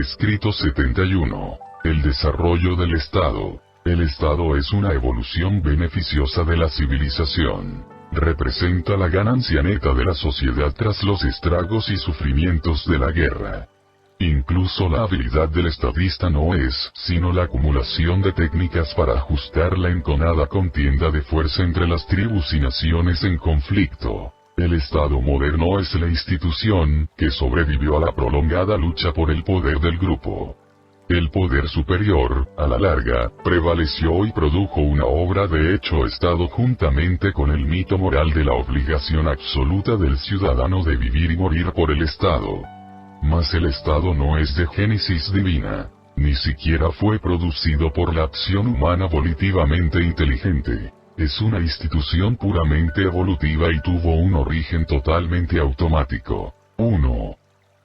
Escrito 71. El desarrollo del Estado. El Estado es una evolución beneficiosa de la civilización. Representa la ganancia neta de la sociedad tras los estragos y sufrimientos de la guerra. Incluso la habilidad del estadista no es sino la acumulación de técnicas para ajustar la enconada contienda de fuerza entre las tribus y naciones en conflicto. El Estado moderno es la institución que sobrevivió a la prolongada lucha por el poder del grupo. El poder superior, a la larga, prevaleció y produjo una obra de hecho Estado juntamente con el mito moral de la obligación absoluta del ciudadano de vivir y morir por el Estado. Mas el Estado no es de génesis divina, ni siquiera fue producido por la acción humana volitivamente inteligente. Es una institución puramente evolutiva y tuvo un origen totalmente automático. 1.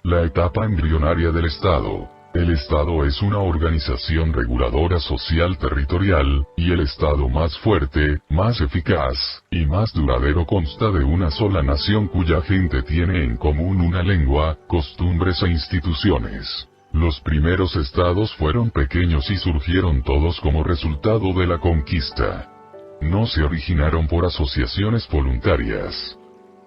La etapa embrionaria del Estado. El Estado es una organización reguladora social territorial, y el Estado más fuerte, más eficaz, y más duradero consta de una sola nación cuya gente tiene en común una lengua, costumbres e instituciones. Los primeros estados fueron pequeños y surgieron todos como resultado de la conquista. No se originaron por asociaciones voluntarias.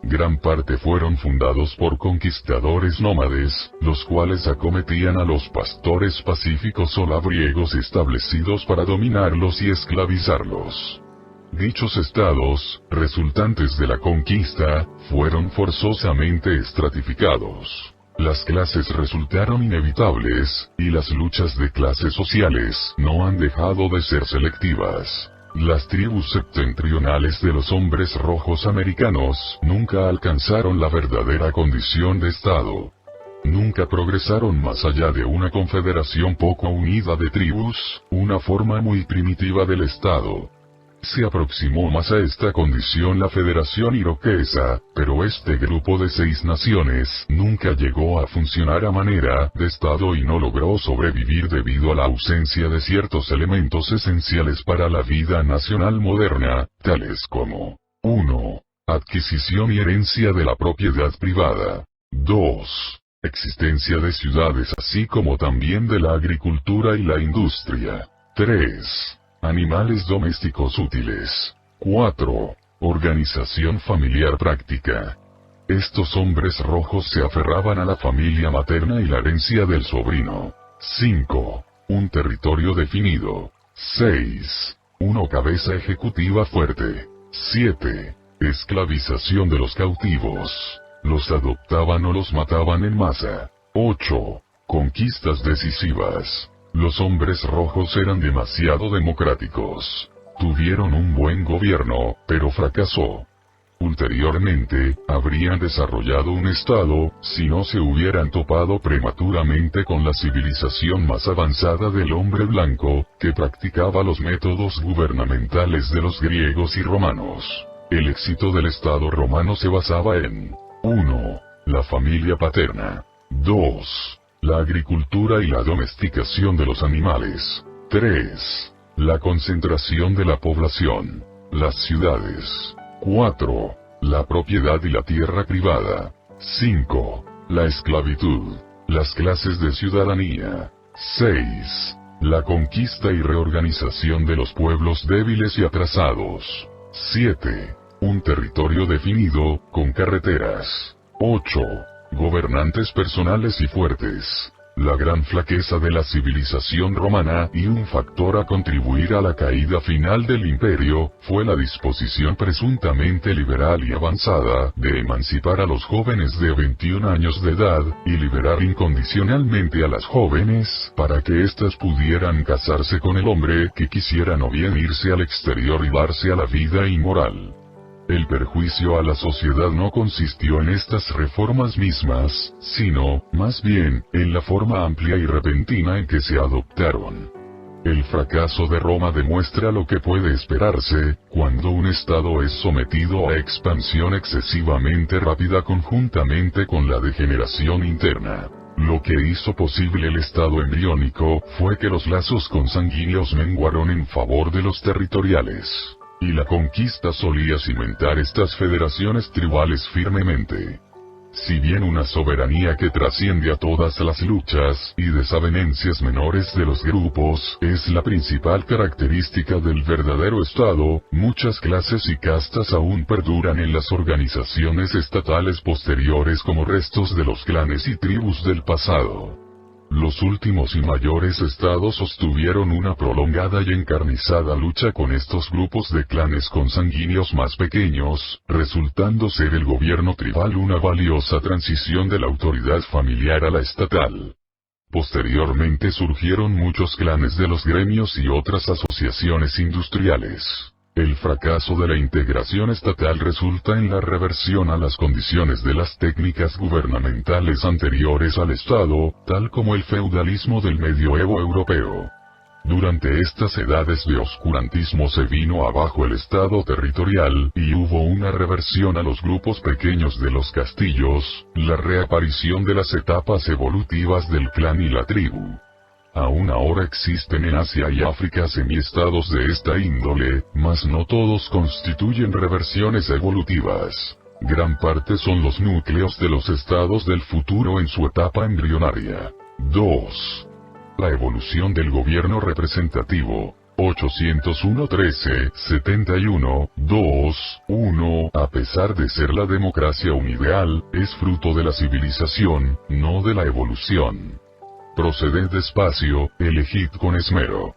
Gran parte fueron fundados por conquistadores nómades, los cuales acometían a los pastores pacíficos o labriegos establecidos para dominarlos y esclavizarlos. Dichos estados, resultantes de la conquista, fueron forzosamente estratificados. Las clases resultaron inevitables, y las luchas de clases sociales no han dejado de ser selectivas. Las tribus septentrionales de los hombres rojos americanos nunca alcanzaron la verdadera condición de Estado. Nunca progresaron más allá de una confederación poco unida de tribus, una forma muy primitiva del Estado. Se aproximó más a esta condición la Federación Iroquesa, pero este grupo de 6 naciones nunca llegó a funcionar a manera de Estado y no logró sobrevivir debido a la ausencia de ciertos elementos esenciales para la vida nacional moderna, tales como 1. Adquisición y herencia de la propiedad privada. 2. Existencia de ciudades así como también de la agricultura y la industria. 3. Animales domésticos útiles. 4. Organización familiar práctica. Estos hombres rojos se aferraban a la familia materna y la herencia del sobrino. 5. Un territorio definido. 6. Una cabeza ejecutiva fuerte. 7. Esclavización de los cautivos. Los adoptaban o los mataban en masa. 8. Conquistas decisivas. Los hombres rojos eran demasiado democráticos. Tuvieron un buen gobierno, pero fracasó. Ulteriormente, habrían desarrollado un estado, si no se hubieran topado prematuramente con la civilización más avanzada del hombre blanco, que practicaba los métodos gubernamentales de los griegos y romanos. El éxito del estado romano se basaba en 1. La familia paterna. 2. La agricultura y la domesticación de los animales. 3. La concentración de la población. Las ciudades. 4. La propiedad y la tierra privada. 5. La esclavitud. Las clases de ciudadanía. 6. La conquista y reorganización de los pueblos débiles y atrasados. 7. Un territorio definido, con carreteras. 8. Gobernantes personales y fuertes. la gran flaqueza de la civilización romana y un factor a contribuir a la caída final del imperio, fue la disposición presuntamente liberal y avanzada de emancipar a los jóvenes de 21 años de edad, y liberar incondicionalmente a las jóvenes para que éstas pudieran casarse con el hombre que quisieran o bien irse al exterior y darse a la vida inmoral. El perjuicio a la sociedad no consistió en estas reformas mismas, sino, más bien, en la forma amplia y repentina en que se adoptaron. El fracaso de Roma demuestra lo que puede esperarse, cuando un Estado es sometido a expansión excesivamente rápida conjuntamente con la degeneración interna. Lo que hizo posible el Estado embriónico, fue que los lazos consanguíneos menguaron en favor de los territoriales. Y la conquista solía cimentar estas federaciones tribales firmemente. Si bien una soberanía que trasciende a todas las luchas y desavenencias menores de los grupos es la principal característica del verdadero Estado, muchas clases y castas aún perduran en las organizaciones estatales posteriores como restos de los clanes y tribus del pasado. Los últimos y mayores estados sostuvieron una prolongada y encarnizada lucha con estos grupos de clanes consanguíneos más pequeños, resultando ser el gobierno tribal una valiosa transición de la autoridad familiar a la estatal. Posteriormente surgieron muchos clanes de los gremios y otras asociaciones industriales. El fracaso de la integración estatal resulta en la reversión a las condiciones de las técnicas gubernamentales anteriores al Estado, tal como el feudalismo del medioevo europeo. Durante estas edades de oscurantismo se vino abajo el Estado territorial, y hubo una reversión a los grupos pequeños de los castillos, la reaparición de las etapas evolutivas del clan y la tribu. Aún ahora existen en Asia y África semiestados de esta índole, mas no todos constituyen reversiones evolutivas. Gran parte son los núcleos de los estados del futuro en su etapa embrionaria. 2. La evolución del gobierno representativo. 801-13-71, 2, 1. A pesar de ser la democracia un ideal, es fruto de la civilización, no de la evolución. Proceded despacio, elegid con esmero.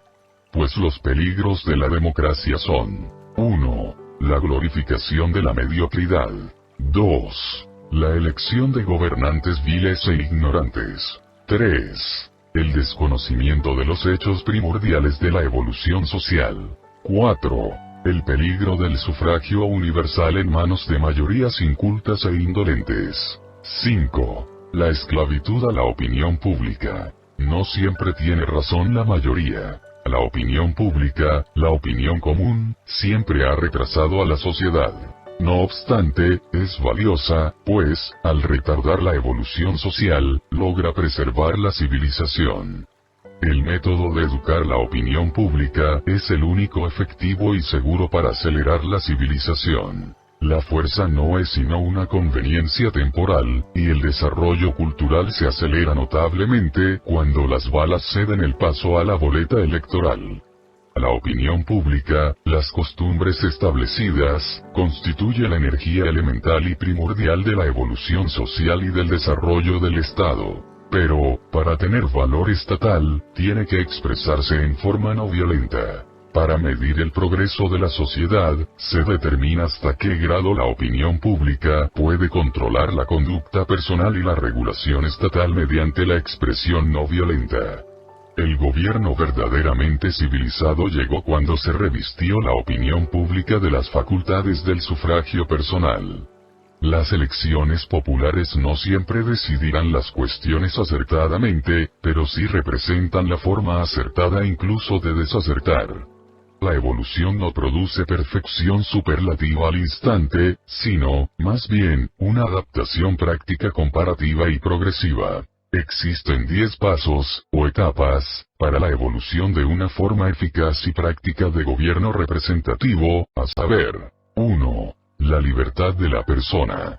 Pues los peligros de la democracia son: 1. La glorificación de la mediocridad. 2. La elección de gobernantes viles e ignorantes. 3. El desconocimiento de los hechos primordiales de la evolución social. 4. El peligro del sufragio universal en manos de mayorías incultas e indolentes. 5. La esclavitud a la opinión pública. No siempre tiene razón la mayoría. La opinión pública, la opinión común, siempre ha retrasado a la sociedad. No obstante, es valiosa, pues, al retardar la evolución social, logra preservar la civilización. El método de educar la opinión pública es el único efectivo y seguro para acelerar la civilización. La fuerza no es sino una conveniencia temporal, y el desarrollo cultural se acelera notablemente cuando las balas ceden el paso a la boleta electoral. La opinión pública, las costumbres establecidas, constituye la energía elemental y primordial de la evolución social y del desarrollo del Estado. Pero, para tener valor estatal, tiene que expresarse en forma no violenta. Para medir el progreso de la sociedad, se determina hasta qué grado la opinión pública puede controlar la conducta personal y la regulación estatal mediante la expresión no violenta. El gobierno verdaderamente civilizado llegó cuando se revistió la opinión pública de las facultades del sufragio personal. Las elecciones populares no siempre decidirán las cuestiones acertadamente, pero sí representan la forma acertada incluso de desacertar. La evolución no produce perfección superlativa al instante, sino, más bien, una adaptación práctica comparativa y progresiva. Existen 10 pasos, o etapas, para la evolución de una forma eficaz y práctica de gobierno representativo, a saber: 1. La libertad de la persona.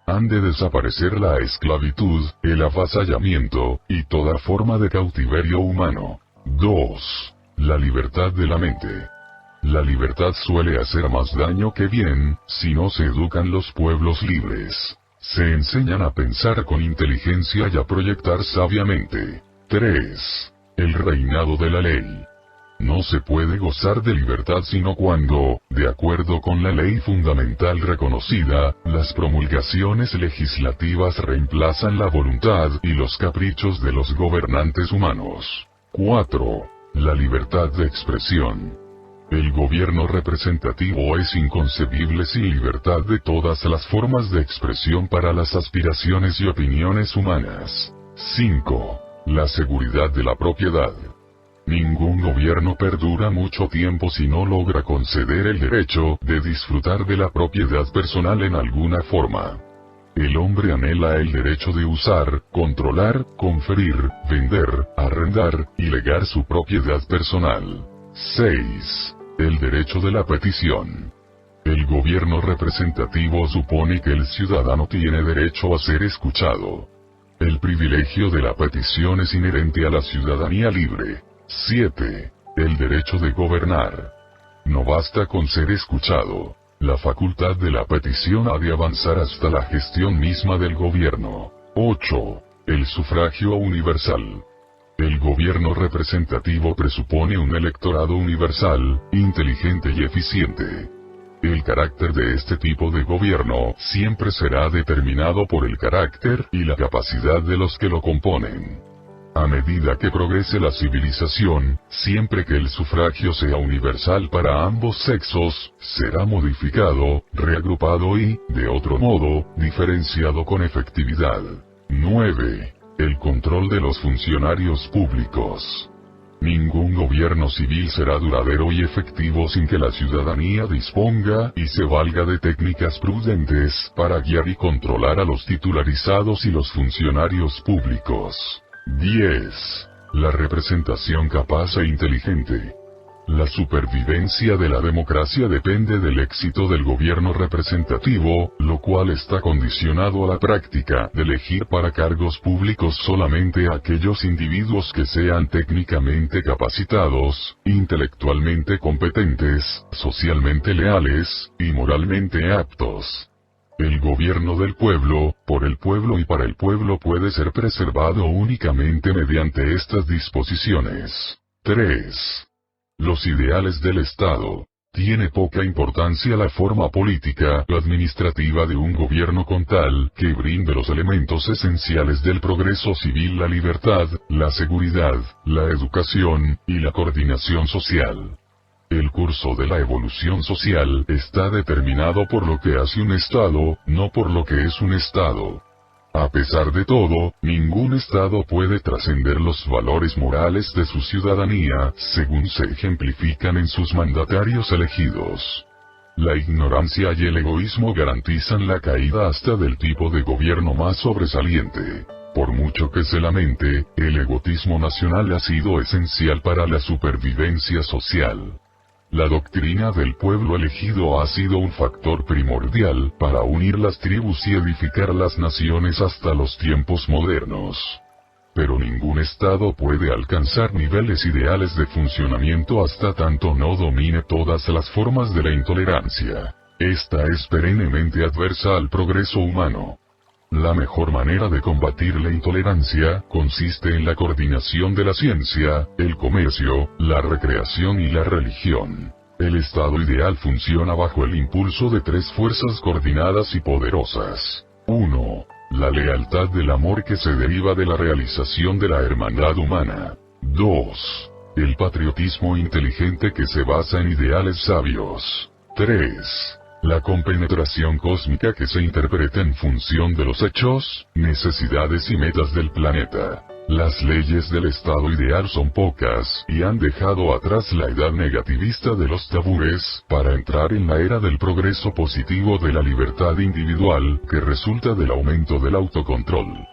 Han de desaparecer la esclavitud, el avasallamiento, y toda forma de cautiverio humano. 2. La libertad de la mente. La libertad suele hacer más daño que bien, si no se educan los pueblos libres. Se enseñan a pensar con inteligencia y a proyectar sabiamente. 3. El reinado de la ley. No se puede gozar de libertad sino cuando, de acuerdo con la ley fundamental reconocida, las promulgaciones legislativas reemplazan la voluntad y los caprichos de los gobernantes humanos. 4. La libertad de expresión. El gobierno representativo es inconcebible sin libertad de todas las formas de expresión para las aspiraciones y opiniones humanas. 5. La seguridad de la propiedad. Ningún gobierno perdura mucho tiempo si no logra conceder el derecho de disfrutar de la propiedad personal en alguna forma. El hombre anhela el derecho de usar, controlar, conferir, vender, arrendar y legar su propiedad personal. 6. El derecho de la petición. El gobierno representativo supone que el ciudadano tiene derecho a ser escuchado. El privilegio de la petición es inherente a la ciudadanía libre. 7. El derecho de gobernar. No basta con ser escuchado. La facultad de la petición ha de avanzar hasta la gestión misma del gobierno. 8. El sufragio universal. El gobierno representativo presupone un electorado universal, inteligente y eficiente. El carácter de este tipo de gobierno siempre será determinado por el carácter y la capacidad de los que lo componen. A medida que progrese la civilización, siempre que el sufragio sea universal para ambos sexos, será modificado, reagrupado y, de otro modo, diferenciado con efectividad. 9. El control de los funcionarios públicos. Ningún gobierno civil será duradero y efectivo sin que la ciudadanía disponga y se valga de técnicas prudentes para guiar y controlar a los titularizados y los funcionarios públicos. 10. La representación capaz e inteligente. La supervivencia de la democracia depende del éxito del gobierno representativo, lo cual está condicionado a la práctica de elegir para cargos públicos solamente a aquellos individuos que sean técnicamente capacitados, intelectualmente competentes, socialmente leales, y moralmente aptos. El gobierno del pueblo, por el pueblo y para el pueblo puede ser preservado únicamente mediante estas disposiciones. 3. Los ideales del Estado. Tiene poca importancia la forma política o administrativa de un gobierno con tal que brinde los elementos esenciales del progreso civil: la libertad, la seguridad, la educación, y la coordinación social. El curso de la evolución social está determinado por lo que hace un Estado, no por lo que es un Estado. A pesar de todo, ningún Estado puede trascender los valores morales de su ciudadanía, según se ejemplifican en sus mandatarios elegidos. La ignorancia y el egoísmo garantizan la caída hasta del tipo de gobierno más sobresaliente. Por mucho que se lamente, el egoísmo nacional ha sido esencial para la supervivencia social. La doctrina del pueblo elegido ha sido un factor primordial para unir las tribus y edificar las naciones hasta los tiempos modernos. Pero ningún Estado puede alcanzar niveles ideales de funcionamiento hasta tanto no domine todas las formas de la intolerancia. Esta es perennemente adversa al progreso humano. La mejor manera de combatir la intolerancia consiste en la coordinación de la ciencia, el comercio, la recreación y la religión. El Estado ideal funciona bajo el impulso de tres fuerzas coordinadas y poderosas. 1. La lealtad del amor que se deriva de la realización de la hermandad humana. 2. El patriotismo inteligente que se basa en ideales sabios. 3. La compenetración cósmica que se interpreta en función de los hechos, necesidades y metas del planeta. Las leyes del Estado ideal son pocas, y han dejado atrás la edad negativista de los tabúes, para entrar en la era del progreso positivo de la libertad individual, que resulta del aumento del autocontrol.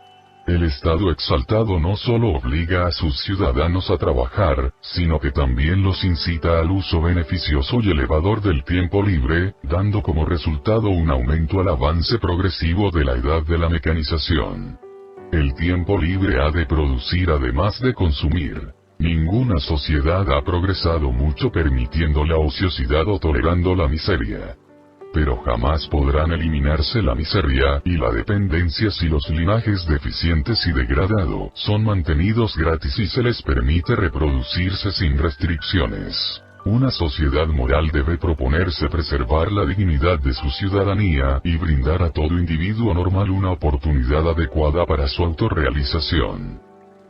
El Estado exaltado no solo obliga a sus ciudadanos a trabajar, sino que también los incita al uso beneficioso y elevador del tiempo libre, dando como resultado un aumento al avance progresivo de la edad de la mecanización. El tiempo libre ha de producir además de consumir. Ninguna sociedad ha progresado mucho permitiendo la ociosidad o tolerando la miseria. pero jamás podrán eliminarse la miseria y la dependencia si los linajes deficientes y degradados son mantenidos gratis y se les permite reproducirse sin restricciones. Una sociedad moral debe proponerse preservar la dignidad de su ciudadanía y brindar a todo individuo normal una oportunidad adecuada para su autorrealización.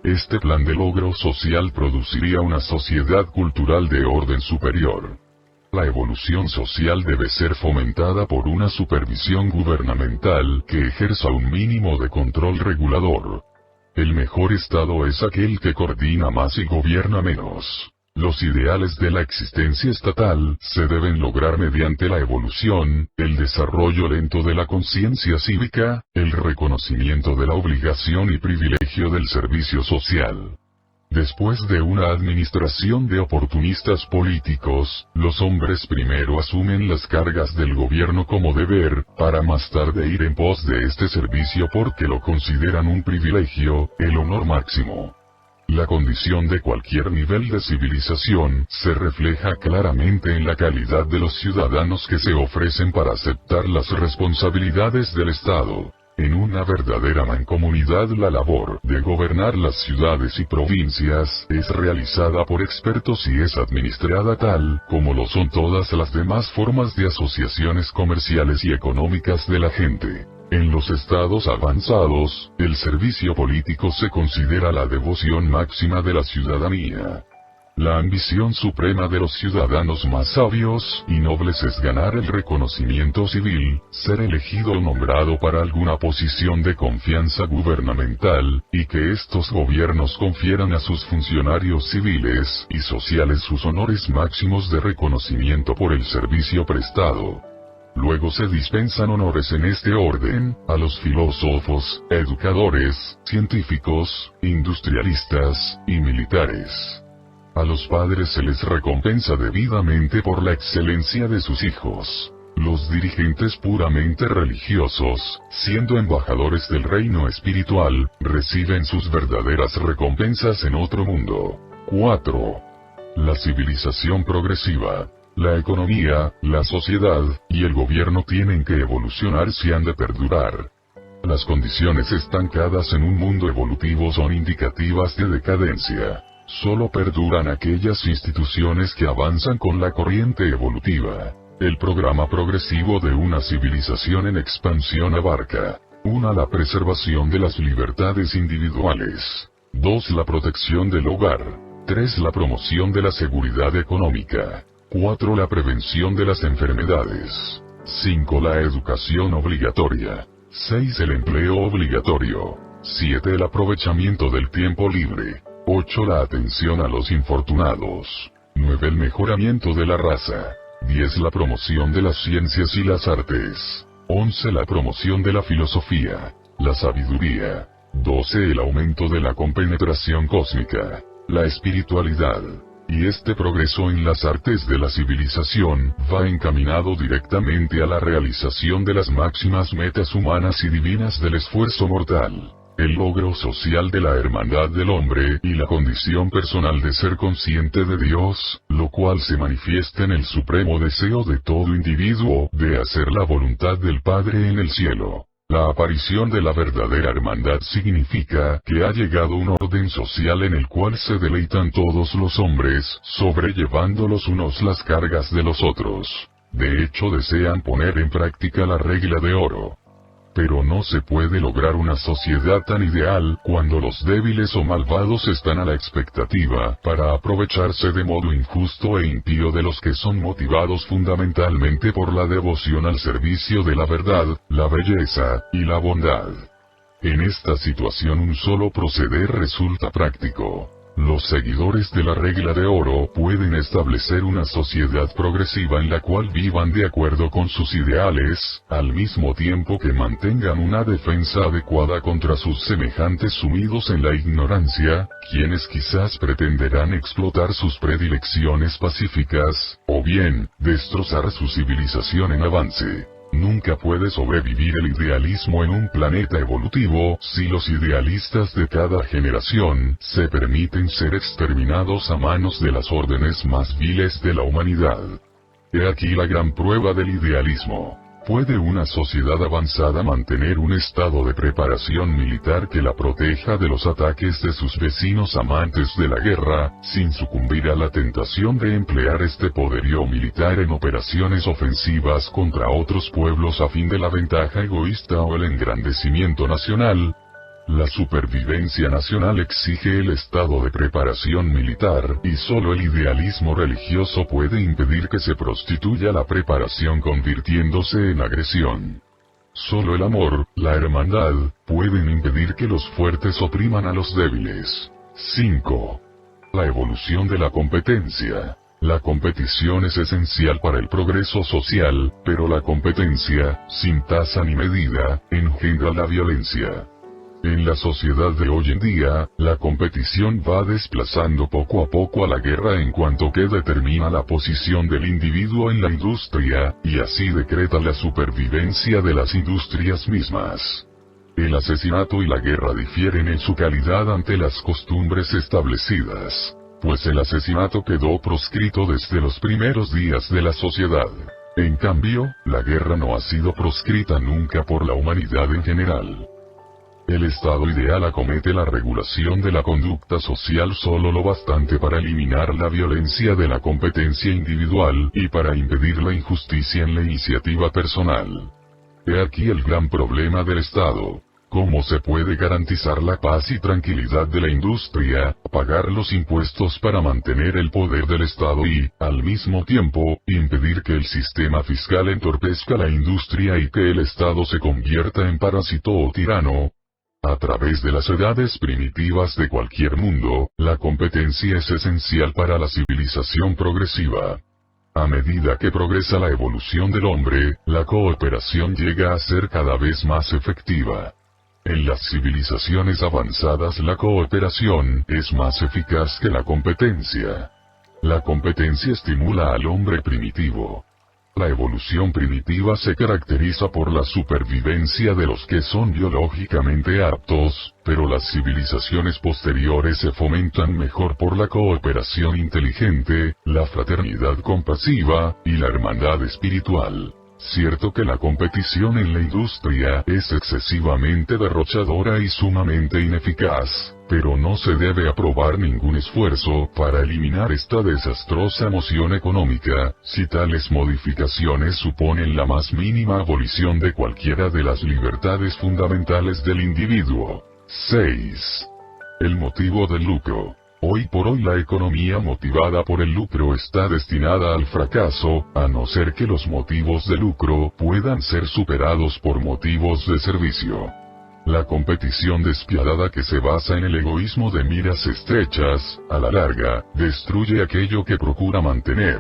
Este plan de logro social produciría una sociedad cultural de orden superior. La evolución social debe ser fomentada por una supervisión gubernamental que ejerza un mínimo de control regulador. El mejor Estado es aquel que coordina más y gobierna menos. Los ideales de la existencia estatal se deben lograr mediante la evolución, el desarrollo lento de la conciencia cívica, el reconocimiento de la obligación y privilegio del servicio social. Después de una administración de oportunistas políticos, los hombres primero asumen las cargas del gobierno como deber, para más tarde ir en pos de este servicio porque lo consideran un privilegio, el honor máximo. La condición de cualquier nivel de civilización se refleja claramente en la calidad de los ciudadanos que se ofrecen para aceptar las responsabilidades del Estado. En una verdadera mancomunidad la labor de gobernar las ciudades y provincias es realizada por expertos y es administrada tal como lo son todas las demás formas de asociaciones comerciales y económicas de la gente. En los estados avanzados, el servicio político se considera la devoción máxima de la ciudadanía. La ambición suprema de los ciudadanos más sabios y nobles es ganar el reconocimiento civil, ser elegido o nombrado para alguna posición de confianza gubernamental, y que estos gobiernos confieran a sus funcionarios civiles y sociales sus honores máximos de reconocimiento por el servicio prestado. Luego se dispensan honores en este orden, a los filósofos, educadores, científicos, industrialistas, y militares. A los padres se les recompensa debidamente por la excelencia de sus hijos. Los dirigentes puramente religiosos, siendo embajadores del reino espiritual, reciben sus verdaderas recompensas en otro mundo. 4. La civilización progresiva. La economía, la sociedad, y el gobierno tienen que evolucionar si han de perdurar. Las condiciones estancadas en un mundo evolutivo son indicativas de decadencia. Solo perduran aquellas instituciones que avanzan con la corriente evolutiva. El programa progresivo de una civilización en expansión abarca: 1. La preservación de las libertades individuales. 2. La protección del hogar. 3. La promoción de la seguridad económica. 4. La prevención de las enfermedades. 5. La educación obligatoria. 6. El empleo obligatorio. 7. El aprovechamiento del tiempo libre. 8. La atención a los infortunados. 9. El mejoramiento de la raza. 10. La promoción de las ciencias y las artes. 11. La promoción de la filosofía, la sabiduría. 12. El aumento de la compenetración cósmica, la espiritualidad. Y este progreso en las artes de la civilización va encaminado directamente a la realización de las máximas metas humanas y divinas del esfuerzo mortal. El logro social de la hermandad del hombre y la condición personal de ser consciente de Dios, lo cual se manifiesta en el supremo deseo de todo individuo de hacer la voluntad del Padre en el cielo. La aparición de la verdadera hermandad significa que ha llegado un orden social en el cual se deleitan todos los hombres, sobrellevando los unos las cargas de los otros. De hecho desean poner en práctica la regla de oro. Pero no se puede lograr una sociedad tan ideal cuando los débiles o malvados están a la expectativa para aprovecharse de modo injusto e impío de los que son motivados fundamentalmente por la devoción al servicio de la verdad, la belleza y la bondad. En esta situación un solo proceder resulta práctico. Los seguidores de la regla de oro pueden establecer una sociedad progresiva en la cual vivan de acuerdo con sus ideales, al mismo tiempo que mantengan una defensa adecuada contra sus semejantes sumidos en la ignorancia, quienes quizás pretenderán explotar sus predilecciones pacíficas, o bien, destrozar su civilización en avance. Nunca puede sobrevivir el idealismo en un planeta evolutivo si los idealistas de cada generación se permiten ser exterminados a manos de las órdenes más viles de la humanidad. He aquí la gran prueba del idealismo. ¿Puede una sociedad avanzada mantener un estado de preparación militar que la proteja de los ataques de sus vecinos amantes de la guerra, sin sucumbir a la tentación de emplear este poderío militar en operaciones ofensivas contra otros pueblos a fin de la ventaja egoísta o el engrandecimiento nacional? La supervivencia nacional exige el estado de preparación militar, y solo el idealismo religioso puede impedir que se prostituya la preparación convirtiéndose en agresión. Solo el amor, la hermandad, pueden impedir que los fuertes opriman a los débiles. 5. La evolución de la competencia. La competición es esencial para el progreso social, pero la competencia, sin tasa ni medida, engendra la violencia. En la sociedad de hoy en día, la competición va desplazando poco a poco a la guerra en cuanto que determina la posición del individuo en la industria, y así decreta la supervivencia de las industrias mismas. El asesinato y la guerra difieren en su calidad ante las costumbres establecidas, pues el asesinato quedó proscrito desde los primeros días de la sociedad. En cambio, la guerra no ha sido proscrita nunca por la humanidad en general. El estado ideal acomete la regulación de la conducta social solo lo bastante para eliminar la violencia de la competencia individual, y para impedir la injusticia en la iniciativa personal. He aquí el gran problema del Estado. ¿Cómo se puede garantizar la paz y tranquilidad de la industria, pagar los impuestos para mantener el poder del Estado y, al mismo tiempo, impedir que el sistema fiscal entorpezca la industria y que el Estado se convierta en parásito o tirano? A través de las edades primitivas de cualquier mundo, la competencia es esencial para la civilización progresiva. A medida que progresa la evolución del hombre, la cooperación llega a ser cada vez más efectiva. En las civilizaciones avanzadas la cooperación es más eficaz que la competencia. La competencia estimula al hombre primitivo. La evolución primitiva se caracteriza por la supervivencia de los que son biológicamente aptos, pero las civilizaciones posteriores se fomentan mejor por la cooperación inteligente, la fraternidad compasiva, y la hermandad espiritual. Cierto que la competición en la industria es excesivamente derrochadora y sumamente ineficaz, pero no se debe aprobar ningún esfuerzo para eliminar esta desastrosa moción económica, si tales modificaciones suponen la más mínima abolición de cualquiera de las libertades fundamentales del individuo. 6. El motivo del lucro. Hoy por hoy la economía motivada por el lucro está destinada al fracaso, a no ser que los motivos de lucro puedan ser superados por motivos de servicio. La competición despiadada que se basa en el egoísmo de miras estrechas, a la larga, destruye aquello que procura mantener.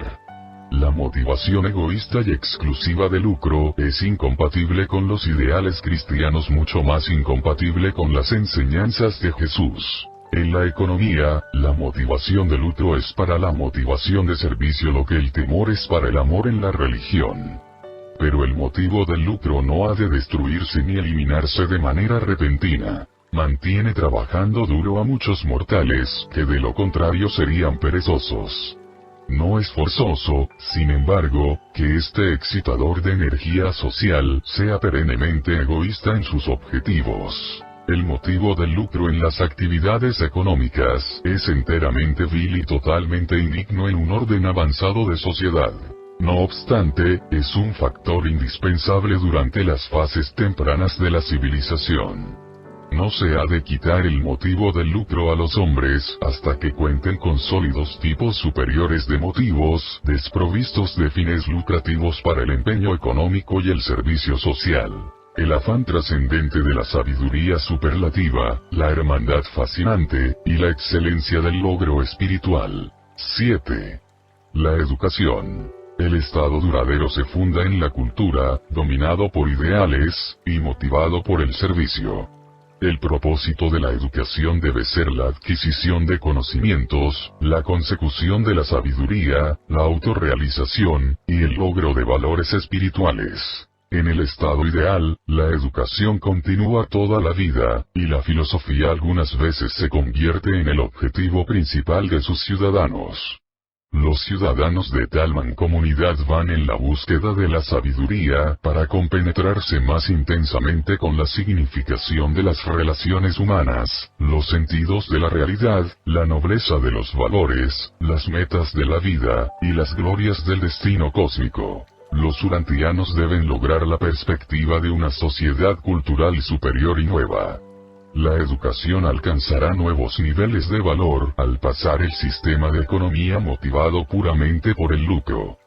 La motivación egoísta y exclusiva de lucro es incompatible con los ideales cristianos, mucho más incompatible con las enseñanzas de Jesús. En la economía, la motivación de lucro es para la motivación de servicio lo que el temor es para el amor en la religión. Pero el motivo del lucro no ha de destruirse ni eliminarse de manera repentina. Mantiene trabajando duro a muchos mortales, que de lo contrario serían perezosos. No es forzoso, sin embargo, que este excitador de energía social sea perennemente egoísta en sus objetivos. El motivo del lucro en las actividades económicas es enteramente vil y totalmente indigno en un orden avanzado de sociedad. No obstante, es un factor indispensable durante las fases tempranas de la civilización. No se ha de quitar el motivo del lucro a los hombres hasta que cuenten con sólidos tipos superiores de motivos, desprovistos de fines lucrativos para el empeño económico y el servicio social. El afán trascendente de la sabiduría superlativa, la hermandad fascinante, y la excelencia del logro espiritual. 7. La educación. El estado duradero se funda en la cultura, dominado por ideales, y motivado por el servicio. El propósito de la educación debe ser la adquisición de conocimientos, la consecución de la sabiduría, la autorrealización, y el logro de valores espirituales. En el estado ideal, la educación continúa toda la vida, y la filosofía algunas veces se convierte en el objetivo principal de sus ciudadanos. Los ciudadanos de tal mancomunidad van en la búsqueda de la sabiduría para compenetrarse más intensamente con la significación de las relaciones humanas, los sentidos de la realidad, la nobleza de los valores, las metas de la vida, y las glorias del destino cósmico. Los urantianos deben lograr la perspectiva de una sociedad cultural superior y nueva. La educación alcanzará nuevos niveles de valor al pasar el sistema de economía motivado puramente por el lucro.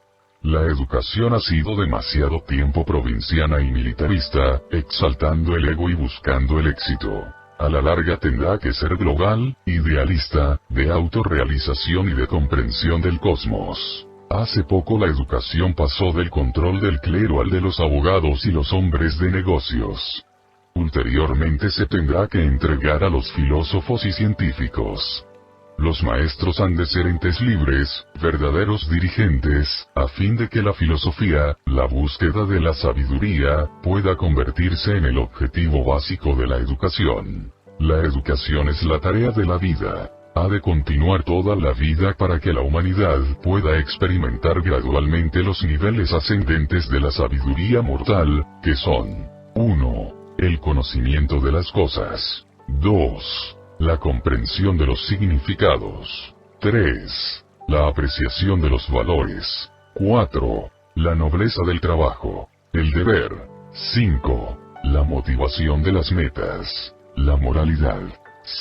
La educación ha sido demasiado tiempo provinciana y militarista, exaltando el ego y buscando el éxito. A la larga tendrá que ser global, idealista, de autorrealización y de comprensión del cosmos. Hace poco la educación pasó del control del clero al de los abogados y los hombres de negocios. Ulteriormente se tendrá que entregar a los filósofos y científicos. Los maestros han de ser entes libres, verdaderos dirigentes, a fin de que la filosofía, la búsqueda de la sabiduría, pueda convertirse en el objetivo básico de la educación. La educación es la tarea de la vida. Ha de continuar toda la vida para que la humanidad pueda experimentar gradualmente los niveles ascendentes de la sabiduría mortal, que son: 1. El conocimiento de las cosas. 2. La comprensión de los significados. 3. La apreciación de los valores. 4. La nobleza del trabajo. El deber. 5. La motivación de las metas. La moralidad.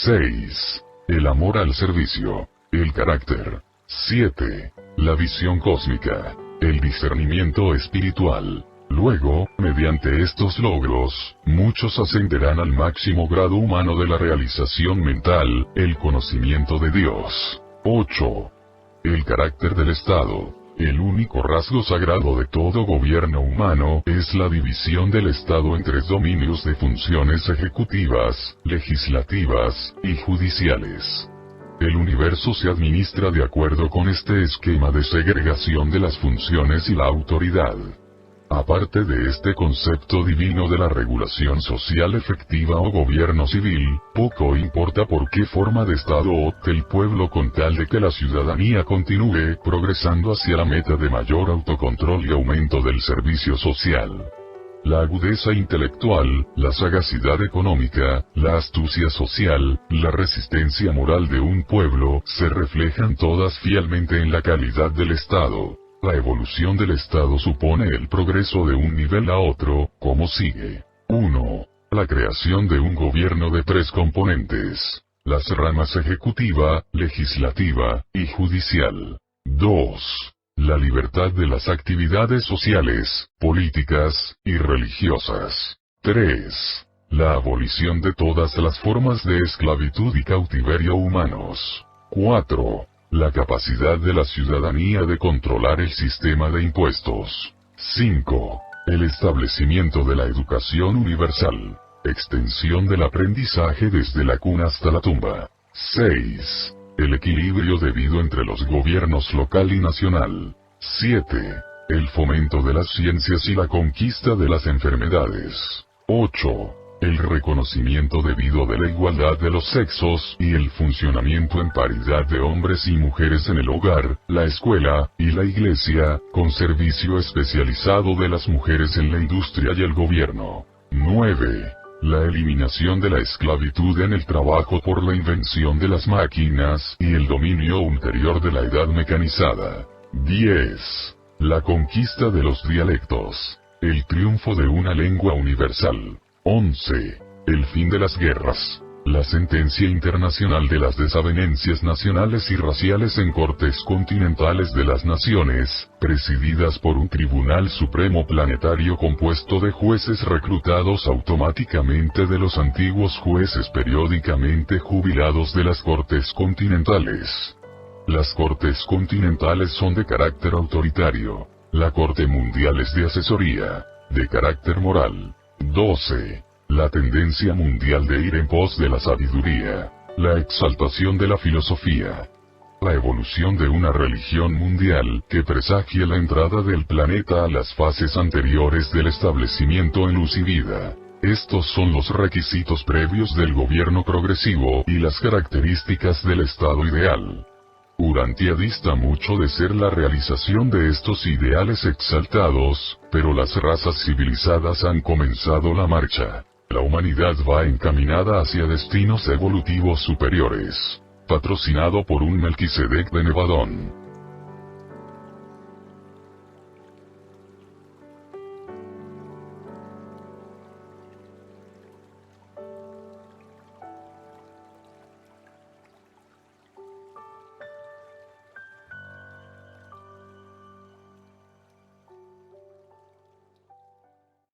6. El amor al servicio. El carácter. 7. La visión cósmica. El discernimiento espiritual. Luego, mediante estos logros, muchos ascenderán al máximo grado humano de la realización mental, el conocimiento de Dios. 8. El carácter del Estado. El único rasgo sagrado de todo gobierno humano es la división del Estado en 3 dominios de funciones ejecutivas, legislativas y judiciales. El universo se administra de acuerdo con este esquema de segregación de las funciones y la autoridad. Aparte de este concepto divino de la regulación social efectiva o gobierno civil, poco importa por qué forma de Estado opte el pueblo con tal de que la ciudadanía continúe progresando hacia la meta de mayor autocontrol y aumento del servicio social. La agudeza intelectual, la sagacidad económica, la astucia social, la resistencia moral de un pueblo se reflejan todas fielmente en la calidad del Estado. La evolución del Estado supone el progreso de un nivel a otro, como sigue. 1. La creación de un gobierno de 3 componentes. Las ramas ejecutiva, legislativa y judicial. 2. La libertad de las actividades sociales, políticas y religiosas. 3. La abolición de todas las formas de esclavitud y cautiverio humanos. 4. La capacidad de la ciudadanía de controlar el sistema de impuestos. 5. El establecimiento de la educación universal. Extensión del aprendizaje desde la cuna hasta la tumba. 6. El equilibrio debido entre los gobiernos local y nacional. 7. El fomento de las ciencias y la conquista de las enfermedades. 8. El reconocimiento debido de la igualdad de los sexos y el funcionamiento en paridad de hombres y mujeres en el hogar, la escuela y la iglesia, con servicio especializado de las mujeres en la industria y el gobierno. 9. La eliminación de la esclavitud en el trabajo por la invención de las máquinas y el dominio ulterior de la edad mecanizada. 10. La conquista de los dialectos. El triunfo de una lengua universal. 11. El fin de las guerras. La sentencia internacional de las desavenencias nacionales y raciales en cortes continentales de las naciones, presididas por un tribunal supremo planetario compuesto de jueces reclutados automáticamente de los antiguos jueces periódicamente jubilados de las cortes continentales. Las cortes continentales son de carácter autoritario. La Corte Mundial es de asesoría, de carácter moral. 12. La tendencia mundial de ir en pos de la sabiduría. La exaltación de la filosofía. La evolución de una religión mundial que presagie la entrada del planeta a las fases anteriores del establecimiento en luz y vida. Estos son los requisitos previos del gobierno progresivo y las características del estado ideal. Urantia dista mucho de ser la realización de estos ideales exaltados, pero las razas civilizadas han comenzado la marcha. La humanidad va encaminada hacia destinos evolutivos superiores. Patrocinado por un Melquisedec de Nevadón.